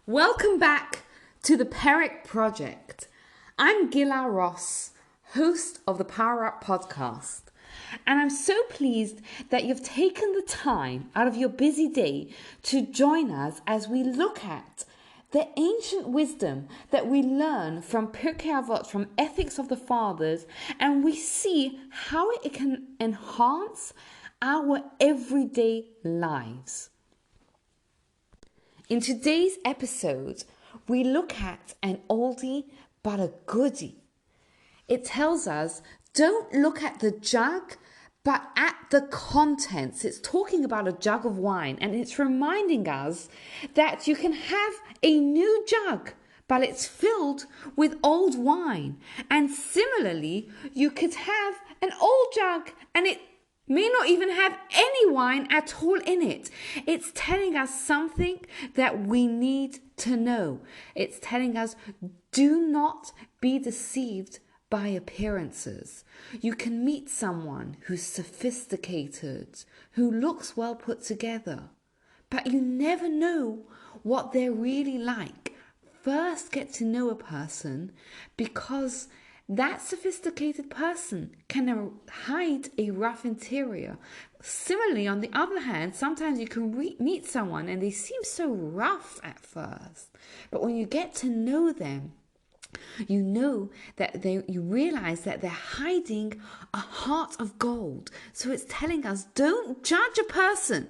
Welcome back to the Perrick Project. I'm Gila Ross, host of the Power Up podcast, and I'm so pleased that you've taken the time out of your busy day to join us as we look at the ancient wisdom that we learn from Pirkei Avot, from Ethics of the Fathers, and we see how it can enhance our everyday lives. In today's episode, we look at an oldie but a goodie. It tells us, don't look at the jug, but at the contents. It's talking about a jug of wine, and it's reminding us that you can have a new jug, but it's filled with old wine. And similarly, you could have an old jug and it may not even have any wine at all in it. It's telling us something that we need to know. It's telling us, do not be deceived by appearances. You can meet someone who's sophisticated, who looks well put together, but you never know what they're really like. First, get to know a person, because that sophisticated person can hide a rough interior. Similarly, on the other hand, sometimes you can meet someone and they seem so rough at first, but when you get to know them, you know that you realize that they're hiding a heart of gold. So it's telling us, don't judge a person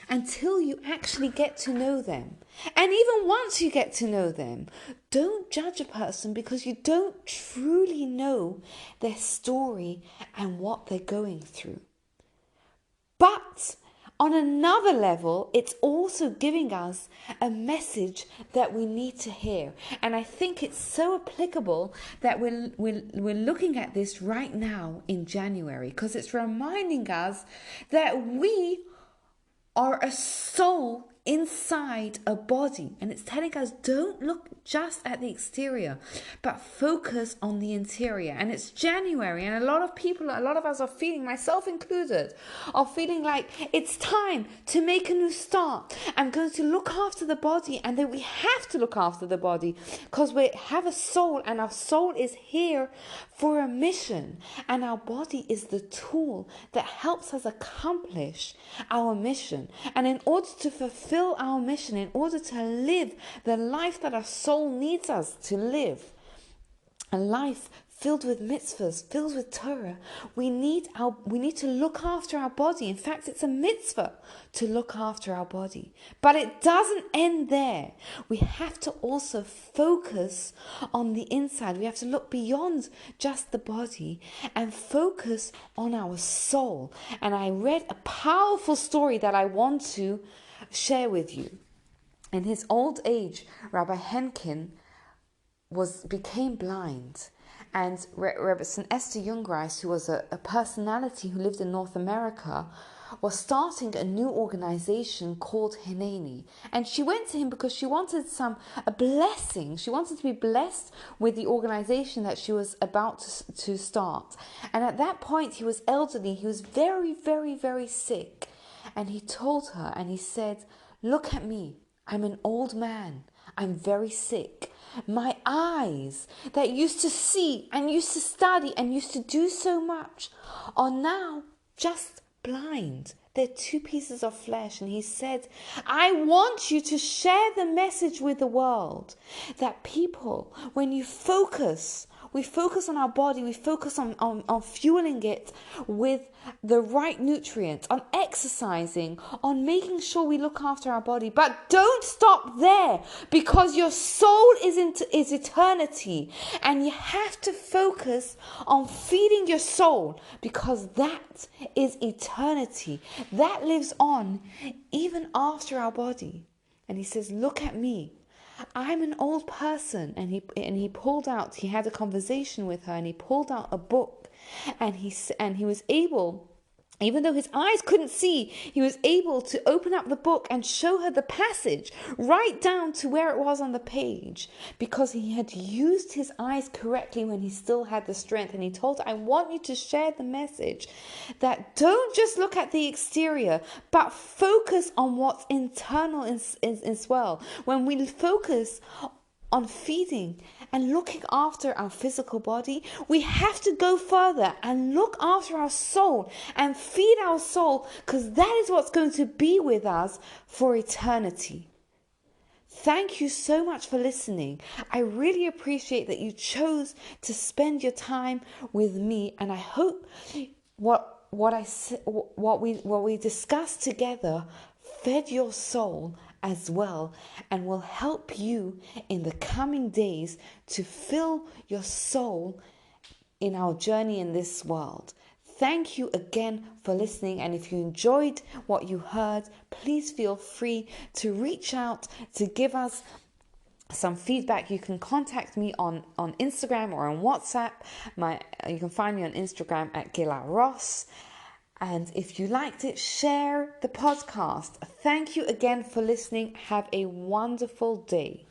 until you actually get to know them. And even once you get to know them, don't judge a person because you don't truly know their story and what they're going through. But on another level, it's also giving us a message that we need to hear. And I think it's so applicable that we're looking at this right now in January, because it's reminding us that we are a soul inside a body, and it's telling us, don't look just at the exterior, but focus on the interior. And it's January, and a lot of us are feeling, myself included, are feeling like it's time to make a new start. I'm going to look after the body, and then we have to look after the body because we have a soul, and our soul is here for a mission, and our body is the tool that helps us accomplish our mission. And in order to fulfill our mission, in order to live the life that our soul needs us to live, a life filled with mitzvahs, filled with Torah, we need to look after our body. In fact, it's a mitzvah to look after our body. But it doesn't end there. We have to also focus on the inside. We have to look beyond just the body and focus on our soul. And I read a powerful story that I want to share with you. In his old age, Rabbi Henkin became blind. And Rabbi St. Esther Jungreis, who was a personality who lived in North America, was starting a new organization called Hineni. And she went to him because she wanted a blessing. She wanted to be blessed with the organization that she was about to start. And at that point, he was elderly. He was very, very, very sick. And he told her, and he said, look at me. I'm an old man. I'm very sick. My eyes that used to see and used to study and used to do so much are now just blind. They're two pieces of flesh. And he said, I want you to share the message with the world that people, when we focus on our body, we focus on fueling it with the right nutrients, on exercising, on making sure we look after our body. But don't stop there, because your soul is eternity, and you have to focus on feeding your soul, because that is eternity. That lives on even after our body. And he says, look at me. I'm an old person. And he had a conversation with her, and he pulled out a book, and he was able Even though his eyes couldn't see, he was able to open up the book and show her the passage right down to where it was on the page, because he had used his eyes correctly when he still had the strength. And he told her, I want you to share the message that don't just look at the exterior, but focus on what's internal as well. When we focus on feeding and looking after our physical body, we have to go further and look after our soul and feed our soul, because that is what's going to be with us for eternity. Thank you so much for listening. I really appreciate that you chose to spend your time with me, and I hope what we discussed together fed your soul as well, and will help you in the coming days to fill your soul in our journey in this world. Thank you again for listening, and if you enjoyed what you heard, please feel free to reach out to give us some feedback. You can contact me on Instagram or on WhatsApp. You can find me on Instagram at Gila Ross. And if you liked it, share the podcast. Thank you again for listening. Have a wonderful day.